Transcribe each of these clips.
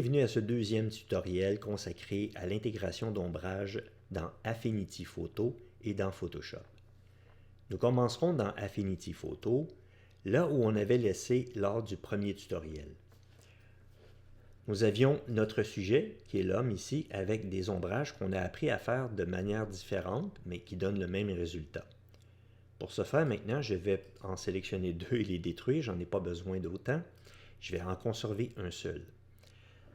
Bienvenue à ce deuxième tutoriel consacré à l'intégration d'ombrage dans Affinity Photo et dans Photoshop. Nous commencerons dans Affinity Photo, là où on avait laissé lors du premier tutoriel. Nous avions notre sujet, qui est l'homme ici, avec des ombrages qu'on a appris à faire de manière différente, mais qui donnent le même résultat. Pour ce faire, maintenant, je vais en sélectionner deux et les détruire, j'en ai pas besoin d'autant. Je vais en conserver un seul.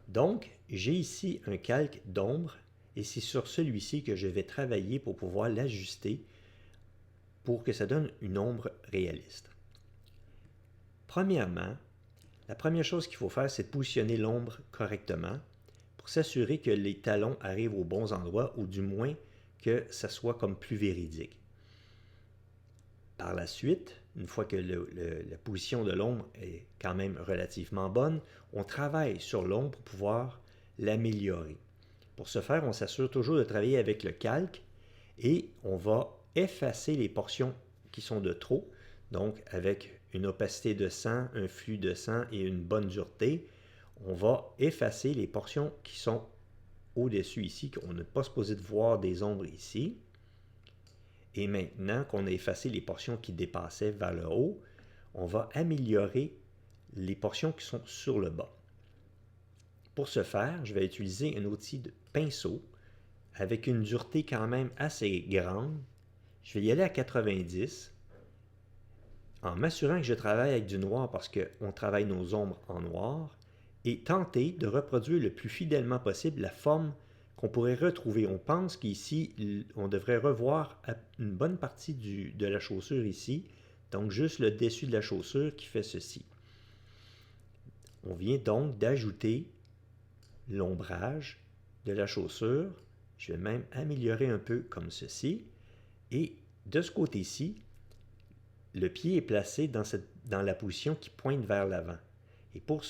Donc, j'ai ici un calque d'ombre et c'est sur celui-ci que je vais travailler pour pouvoir l'ajuster pour que ça donne une ombre réaliste. Premièrement, la première chose qu'il faut faire, c'est de positionner l'ombre correctement pour s'assurer que les talons arrivent aux bons endroits ou du moins que ça soit comme plus véridique. Par la suite, une fois que la position de l'ombre est quand même relativement bonne, on travaille sur l'ombre pour pouvoir l'améliorer. Pour ce faire, on s'assure toujours de travailler avec le calque et on va effacer les portions qui sont de trop. Donc, avec une opacité de 100, un flux de 100 et une bonne dureté, on va effacer les portions qui sont au-dessus ici, qu'on n'est pas supposé de voir des ombres ici. Et maintenant qu'on a effacé les portions qui dépassaient vers le haut, on va améliorer les portions qui sont sur le bas. Pour ce faire, je vais utiliser un outil de pinceau avec une dureté quand même assez grande. Je vais y aller à 90 en m'assurant que je travaille avec du noir parce qu'on travaille nos ombres en noir et tenter de reproduire le plus fidèlement possible la forme qu'on pourrait retrouver. On pense qu'ici, on devrait revoir une bonne partie de la chaussure ici, donc juste le dessus de la chaussure qui fait ceci. On vient donc d'ajouter l'ombrage de la chaussure. Je vais même améliorer un peu comme ceci. Et de ce côté-ci, le pied est placé dans la position qui pointe vers l'avant. Et pour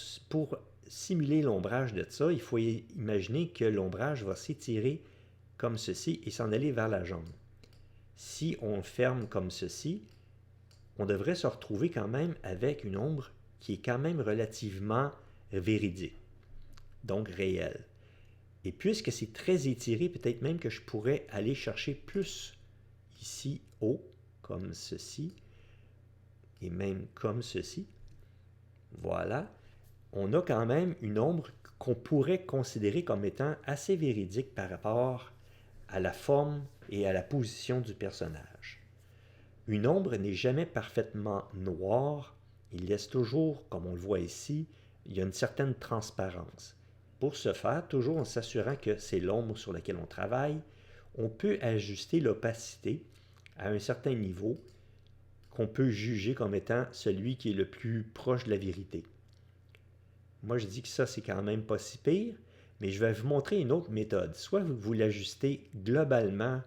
simuler l'ombrage de ça, il faut imaginer que l'ombrage va s'étirer comme ceci et s'en aller vers la jambe. Si on ferme comme ceci, on devrait se retrouver quand même avec une ombre qui est quand même relativement véridique, donc réelle. Et puisque c'est très étiré, peut-être même que je pourrais aller chercher plus ici haut, comme ceci, et même comme ceci. Voilà. On a quand même une ombre qu'on pourrait considérer comme étant assez véridique par rapport à la forme et à la position du personnage. Une ombre n'est jamais parfaitement noire, il laisse toujours, comme on le voit ici, il y a une certaine transparence. Pour ce faire, toujours en s'assurant que c'est l'ombre sur laquelle on travaille, on peut ajuster l'opacité à un certain niveau qu'on peut juger comme étant celui qui est le plus proche de la vérité. Moi, je dis que ça, c'est quand même pas si pire, mais je vais vous montrer une autre méthode. Soit vous l'ajustez globalement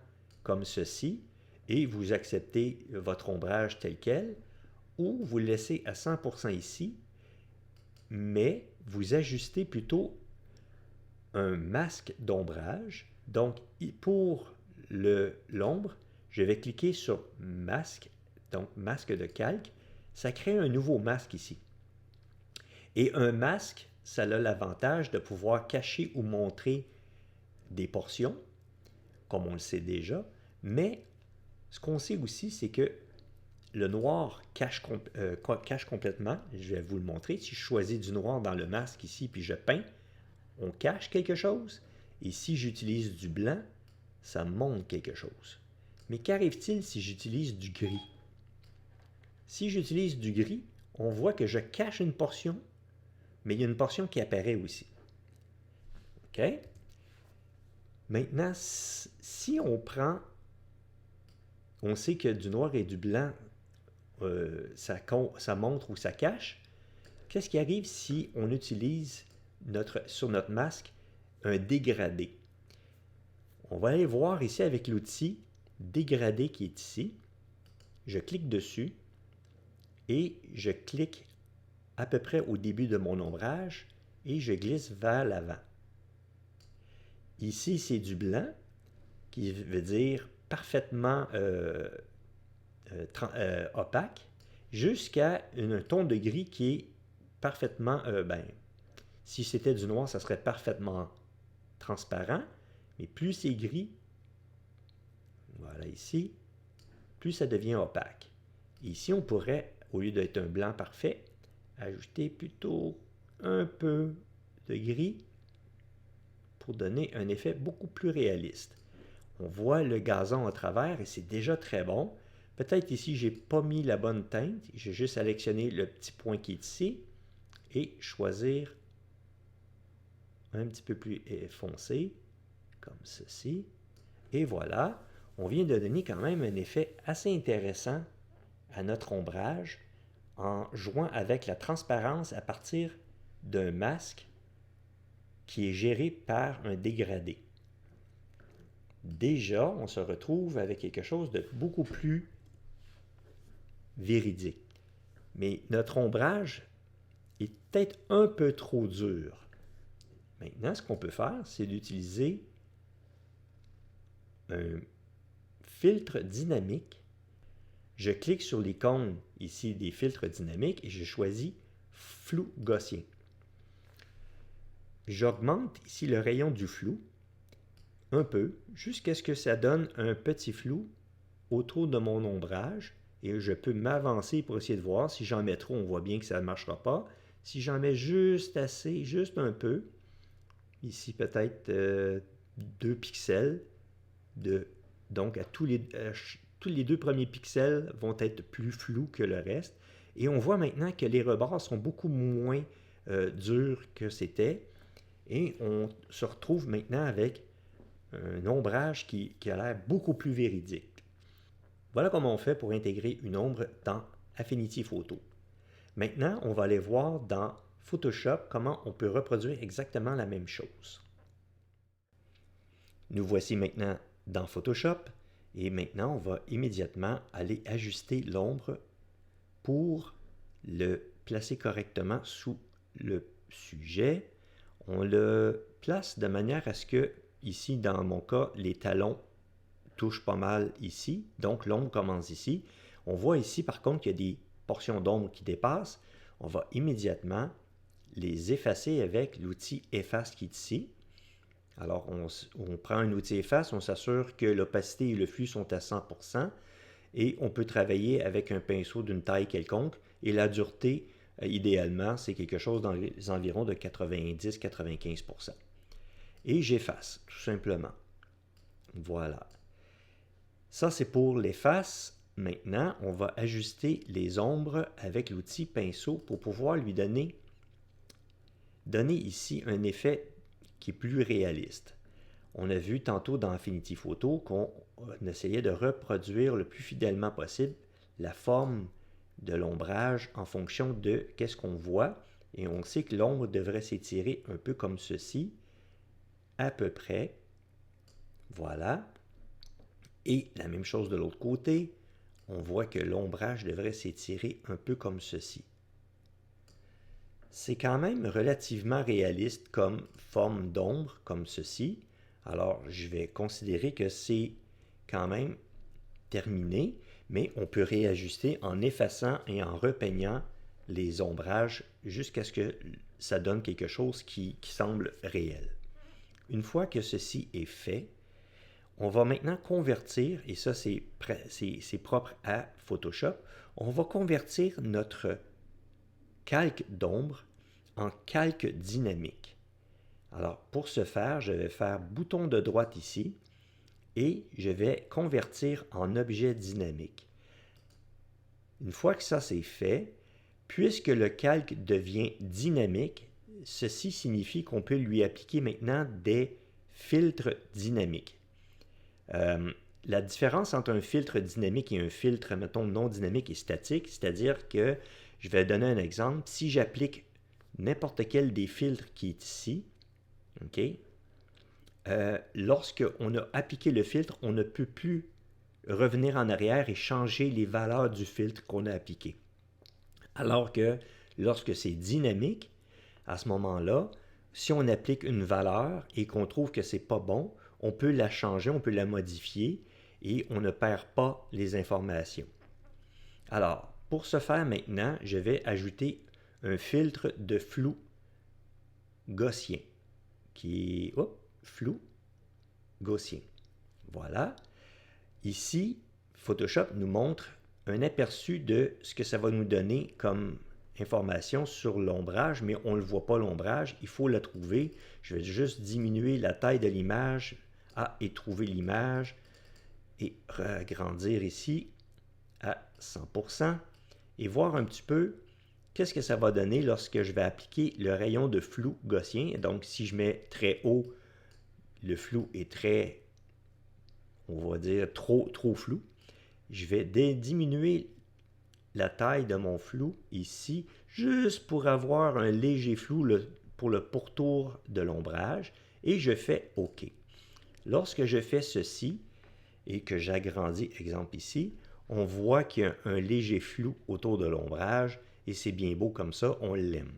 comme ceci, et vous acceptez votre ombrage tel quel, ou vous le laissez à 100% ici, mais vous ajustez plutôt un masque d'ombrage. Donc, pour l'ombre, je vais cliquer sur masque, donc masque de calque. Ça crée un nouveau masque ici. Et un masque, ça a l'avantage de pouvoir cacher ou montrer des portions, comme on le sait déjà, mais ce qu'on sait aussi, c'est que le noir cache complètement. Je vais vous le montrer. Si je choisis du noir dans le masque ici, puis je peins, on cache quelque chose. Et si j'utilise du blanc, ça montre quelque chose. Mais qu'arrive-t-il si j'utilise du gris? Si j'utilise du gris, on voit que je cache une portion, mais il y a une portion qui apparaît aussi. OK? Maintenant, si on prend, on sait que du noir et du blanc, ça montre ou ça cache. Qu'est-ce qui arrive si on utilise sur notre masque un dégradé? On va aller voir ici avec l'outil dégradé qui est ici. Je clique dessus et je clique à peu près au début de mon ombrage et je glisse vers l'avant. Ici, c'est du blanc qui veut dire parfaitement opaque jusqu'à un ton de gris qui est parfaitement, Si c'était du noir, ça serait parfaitement transparent, mais plus c'est gris, voilà ici, plus ça devient opaque. Et ici, on pourrait, au lieu d'être un blanc parfait, ajouter plutôt un peu de gris pour donner un effet beaucoup plus réaliste. On voit le gazon à travers et c'est déjà très bon. Peut-être ici, je n'ai pas mis la bonne teinte. J'ai juste sélectionné le petit point qui est ici et choisir un petit peu plus foncé, comme ceci. Et voilà, on vient de donner quand même un effet assez intéressant à notre ombrage en jouant avec la transparence à partir d'un masque qui est géré par un dégradé. Déjà, on se retrouve avec quelque chose de beaucoup plus véridique. Mais notre ombrage est peut-être un peu trop dur. Maintenant, ce qu'on peut faire, c'est d'utiliser un filtre dynamique. Je clique sur l'icône ici des filtres dynamiques et je choisis flou gaussien. J'augmente ici le rayon du flou un peu jusqu'à ce que ça donne un petit flou autour de mon ombrage et je peux m'avancer pour essayer de voir. Si j'en mets trop, on voit bien que ça ne marchera pas. Si j'en mets juste assez, juste un peu, ici peut-être 2 pixels, donc tous les 2 premiers pixels vont être plus flous que le reste. Et on voit maintenant que les rebords sont beaucoup moins durs que c'était. Et on se retrouve maintenant avec un ombrage qui a l'air beaucoup plus véridique. Voilà comment on fait pour intégrer une ombre dans Affinity Photo. Maintenant, on va aller voir dans Photoshop comment on peut reproduire exactement la même chose. Nous voici maintenant dans Photoshop et maintenant on va immédiatement aller ajuster l'ombre pour le placer correctement sous le sujet. On le place de manière à ce que, ici dans mon cas, les talons touchent pas mal ici, donc l'ombre commence ici. On voit ici par contre qu'il y a des portions d'ombre qui dépassent. On va immédiatement les effacer avec l'outil efface qui est ici. Alors on prend un outil efface, on s'assure que l'opacité et le flux sont à 100% et on peut travailler avec un pinceau d'une taille quelconque et la dureté, idéalement, c'est quelque chose dans les environs de 90-95%. Et j'efface, tout simplement. Voilà. Ça, c'est pour l'efface. Maintenant, on va ajuster les ombres avec l'outil pinceau pour pouvoir lui donner ici un effet qui est plus réaliste. On a vu tantôt dans Affinity Photo qu'on essayait de reproduire le plus fidèlement possible la forme de l'ombrage en fonction de qu'est-ce qu'on voit. Et on sait que l'ombre devrait s'étirer un peu comme ceci, à peu près. Voilà. Et la même chose de l'autre côté, on voit que l'ombrage devrait s'étirer un peu comme ceci. C'est quand même relativement réaliste comme forme d'ombre, comme ceci. Alors, je vais considérer que c'est quand même terminé, mais on peut réajuster en effaçant et en repeignant les ombrages jusqu'à ce que ça donne quelque chose qui semble réel. Une fois que ceci est fait, on va maintenant convertir, et ça c'est propre à Photoshop, on va convertir notre calque d'ombre en calque dynamique. Alors pour ce faire, je vais faire bouton de droite ici et je vais convertir en objet dynamique. Une fois que ça c'est fait, puisque le calque devient dynamique, ceci signifie qu'on peut lui appliquer maintenant des filtres dynamiques. La différence entre un filtre dynamique et un filtre, mettons, non dynamique et statique, c'est-à-dire que, je vais donner un exemple, si j'applique n'importe quel des filtres qui est ici, ok, lorsqu'on a appliqué le filtre, on ne peut plus revenir en arrière et changer les valeurs du filtre qu'on a appliqué. Alors que lorsque c'est dynamique, à ce moment-là, si on applique une valeur et qu'on trouve que c'est pas bon, on peut la changer, on peut la modifier et on ne perd pas les informations. Alors, pour ce faire maintenant, je vais ajouter un filtre de flou gaussien, qui est flou gaussien. Voilà. Ici, Photoshop nous montre un aperçu de ce que ça va nous donner comme information sur l'ombrage, mais on ne le voit pas l'ombrage, il faut le trouver. Je vais juste diminuer la taille de l'image et trouver l'image et agrandir ici à 100% et voir un petit peu qu'est-ce que ça va donner lorsque je vais appliquer le rayon de flou gaussien. Donc, si je mets très haut, le flou est très, on va dire, trop flou. Je vais diminuer la taille de mon flou ici, juste pour avoir un léger flou pour le pourtour de l'ombrage, et je fais OK. Lorsque je fais ceci et que j'agrandis, exemple ici, on voit qu'il y a un léger flou autour de l'ombrage, et c'est bien beau comme ça, on l'aime.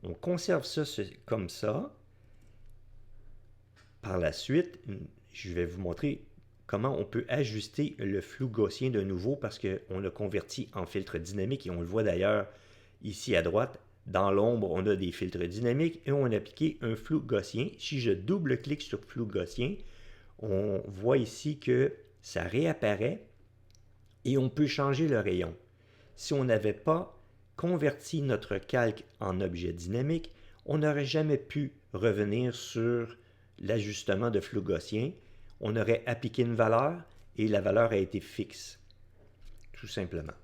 On conserve ça comme ça. Par la suite, je vais vous montrer comment on peut ajuster le flou gaussien de nouveau parce qu'on l'a converti en filtre dynamique et on le voit d'ailleurs ici à droite. Dans l'ombre, on a des filtres dynamiques et on a appliqué un flou gaussien. Si je double-clique sur flou gaussien, on voit ici que ça réapparaît et on peut changer le rayon. Si on n'avait pas converti notre calque en objet dynamique, on n'aurait jamais pu revenir sur l'ajustement de flou gaussien. On aurait appliqué une valeur et la valeur a été fixe, tout simplement.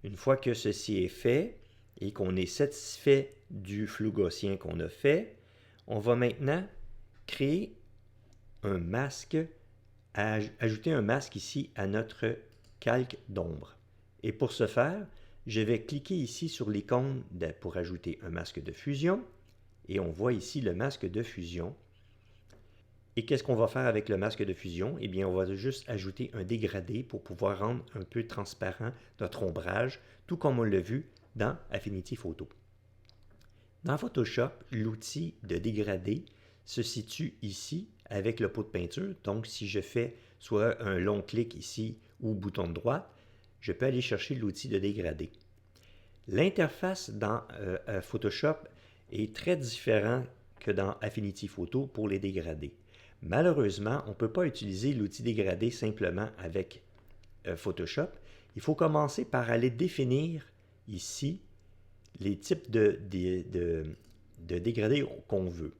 Une fois que ceci est fait et qu'on est satisfait du flou gaussien qu'on a fait, on va maintenant créer un masque, ajouter un masque ici à notre calque d'ombre. Et pour ce faire, je vais cliquer ici sur l'icône pour ajouter un masque de fusion et on voit ici le masque de fusion. Et qu'est-ce qu'on va faire avec le masque de fusion? Eh bien, on va juste ajouter un dégradé pour pouvoir rendre un peu transparent notre ombrage, tout comme on l'a vu dans Affinity Photo. Dans Photoshop, l'outil de dégradé se situe ici avec le pot de peinture. Donc, si je fais soit un long clic ici ou bouton de droite, je peux aller chercher l'outil de dégradé. L'interface dans Photoshop est très différente que dans Affinity Photo pour les dégradés. Malheureusement, on ne peut pas utiliser l'outil dégradé simplement avec Photoshop. Il faut commencer par aller définir ici les types de dégradés qu'on veut.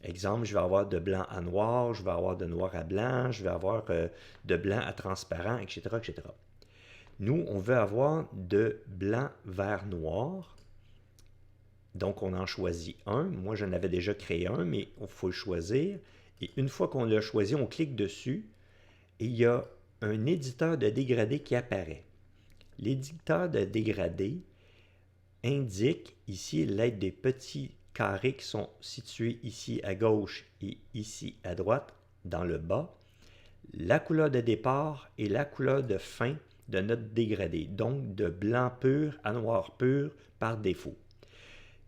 Exemple, je vais avoir de blanc à noir, je vais avoir de noir à blanc, je vais avoir de blanc à transparent, etc., etc. Nous, on veut avoir de blanc vers noir. Donc, on en choisit un. Moi, j'en avais déjà créé un, mais il faut le choisir. Et une fois qu'on l'a choisi, on clique dessus et il y a un éditeur de dégradé qui apparaît. L'éditeur de dégradé indique ici l'aide des petits carrés qui sont situés ici à gauche et ici à droite dans le bas, la couleur de départ et la couleur de fin de notre dégradé, donc de blanc pur à noir pur par défaut.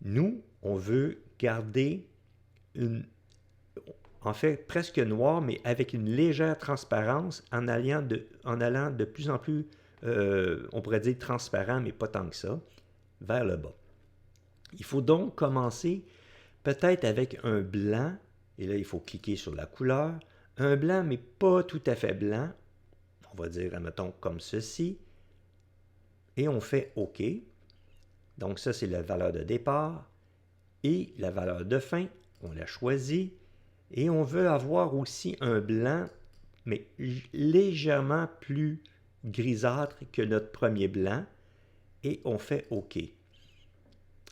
Nous, on veut garder en fait presque noir, mais avec une légère transparence en allant de plus en plus, on pourrait dire transparent, mais pas tant que ça, vers le bas. Il faut donc commencer peut-être avec un blanc, et là il faut cliquer sur la couleur, un blanc mais pas tout à fait blanc, on va dire, admettons, comme ceci, et on fait OK. Donc ça c'est la valeur de départ, et la valeur de fin, on l'a choisi, et on veut avoir aussi un blanc, mais légèrement plus grisâtre que notre premier blanc, et on fait OK.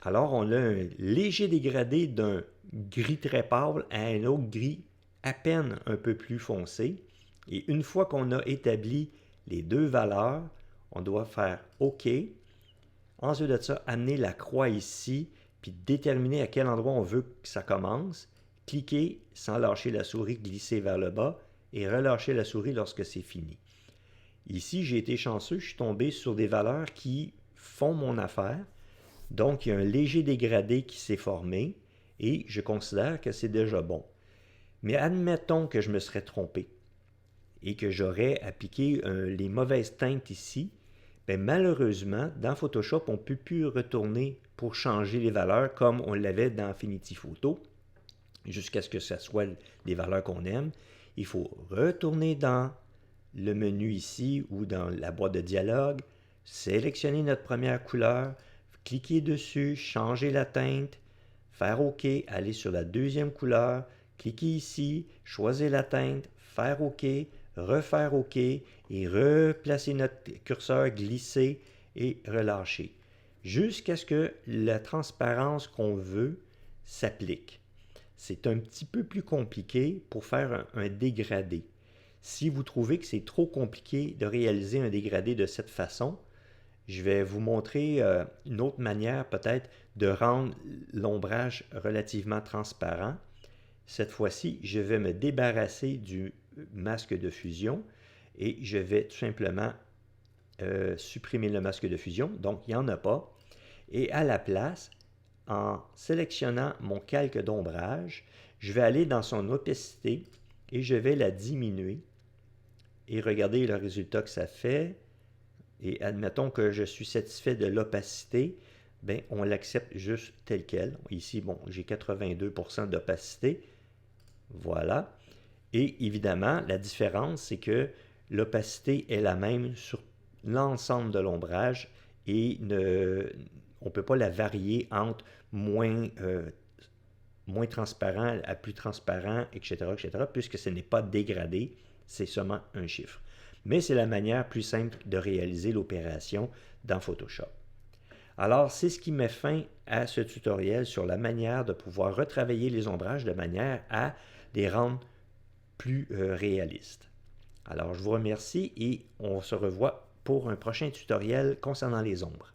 Alors, on a un léger dégradé d'un gris très pâle à un autre gris à peine un peu plus foncé. Et une fois qu'on a établi les deux valeurs, on doit faire OK. Ensuite de ça, amener la croix ici, puis déterminer à quel endroit on veut que ça commence. Cliquer sans lâcher la souris, glisser vers le bas et relâcher la souris lorsque c'est fini. Ici, j'ai été chanceux, je suis tombé sur des valeurs qui font mon affaire. Donc, il y a un léger dégradé qui s'est formé et je considère que c'est déjà bon. Mais admettons que je me serais trompé et que j'aurais appliqué les mauvaises teintes ici, Bien, malheureusement, dans Photoshop, on ne peut plus retourner pour changer les valeurs comme on l'avait dans Affinity Photo, jusqu'à ce que ce soit les valeurs qu'on aime. Il faut retourner dans le menu ici ou dans la boîte de dialogue, sélectionner notre première couleur, cliquer dessus, changer la teinte, faire OK, aller sur la deuxième couleur, cliquer ici, choisir la teinte, faire OK, refaire OK et replacer notre curseur, glisser et relâcher jusqu'à ce que la transparence qu'on veut s'applique. C'est un petit peu plus compliqué pour faire un dégradé. Si vous trouvez que c'est trop compliqué de réaliser un dégradé de cette façon, je vais vous montrer une autre manière peut-être de rendre l'ombrage relativement transparent. Cette fois-ci, je vais me débarrasser du masque de fusion et je vais tout simplement supprimer le masque de fusion. Donc, il n'y en a pas. Et à la place, en sélectionnant mon calque d'ombrage, je vais aller dans son opacité et je vais la diminuer. Et regardez le résultat que ça fait. Et admettons que je suis satisfait de l'opacité, bien, on l'accepte juste tel quel. Ici, bon, j'ai 82% d'opacité. Voilà. Et évidemment, la différence, c'est que l'opacité est la même sur l'ensemble de l'ombrage et on ne peut pas la varier entre moins transparent à plus transparent, etc., puisque ce n'est pas dégradé, c'est seulement un chiffre. Mais c'est la manière plus simple de réaliser l'opération dans Photoshop. Alors, c'est ce qui met fin à ce tutoriel sur la manière de pouvoir retravailler les ombrages de manière à les rendre plus réalistes. Alors, je vous remercie et on se revoit pour un prochain tutoriel concernant les ombres.